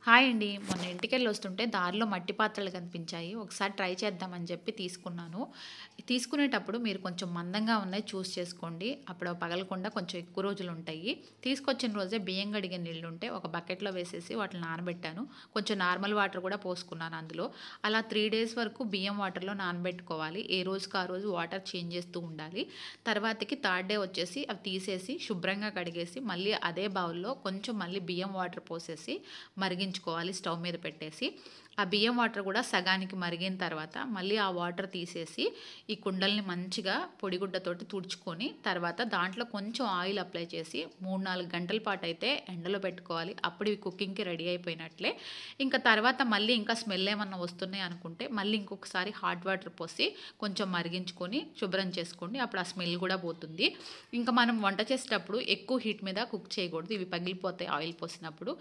Hi అండి. మొన్న ఇంటికెళ్ళొస్తుంటే దారిలో మట్టి పాత్రలు కనిపించాయి. ఒకసారి ట్రై చేద్దామని చెప్పి తీసుకున్నాను. తీసుకునేటప్పుడు మీరు కొంచెం మందంగా ఉన్నయి చూస్ చేసుకోండి. అప్పుడు పగలకుండా కొంచెం ఎక్కువ రోజులుంటాయి. తీసుకొచ్చిన రోజే బియ్యం కడిగిన నీళ్లుంటే ఒక బకెట్‌లో వేసేసి వాటిని నానబెట్టాను. కొంచెం నార్మల్ వాటర్ కూడా పోసుకున్నాను అందులో. అలా 3 డేస్ వరకు బియ్యం వాటర్‌లో నానబెట్టుకోవాలి. ఏ రోజుకి ఆ రోజు వాటర్ చేంజ్ చేస్తూ ఉండాలి. తర్వాతకి థర్డ్ డే వచ్చేసి అవి తీసేసి శుభ్రంగా కడిగేసి మళ్ళీ అదే బౌల్‌లో కొంచెం మళ్ళీ బియ్యం వాటర్ పోసేసి మరిగించుకోవాలి స్టవ్ మీద పెట్టేసి. ఆ బియ్యం వాటర్ కూడా సగానికి మరిగిన తర్వాత మళ్ళీ ఆ వాటర్ తీసేసి ఈ కుండల్ని మంచిగా పొడిగుడ్డతోటి తుడుచుకొని తర్వాత దాంట్లో కొంచెం ఆయిల్ అప్లై చేసి 3, 4 గంటల పాటైతే ఎండలో పెట్టుకోవాలి. అప్పుడు ఇవి కుకింగ్‌కి రెడీ అయిపోయినట్లే. ఇంకా తర్వాత మళ్ళీ ఇంకా స్మెల్ ఏమన్నా వస్తున్నాయి అనుకుంటే మళ్ళీ ఇంకొకసారి హాట్ వాటర్ పోసి కొంచెం మరిగించుకొని శుభ్రం చేసుకోండి. అప్పుడు ఆ స్మెల్ కూడా పోతుంది. ఇంకా మనం వంట చేసేటప్పుడు ఎక్కువ హీట్ మీద కుక్ చేయకూడదు. ఇవి పగిలిపోతాయి ఆయిల్ పోసినప్పుడు.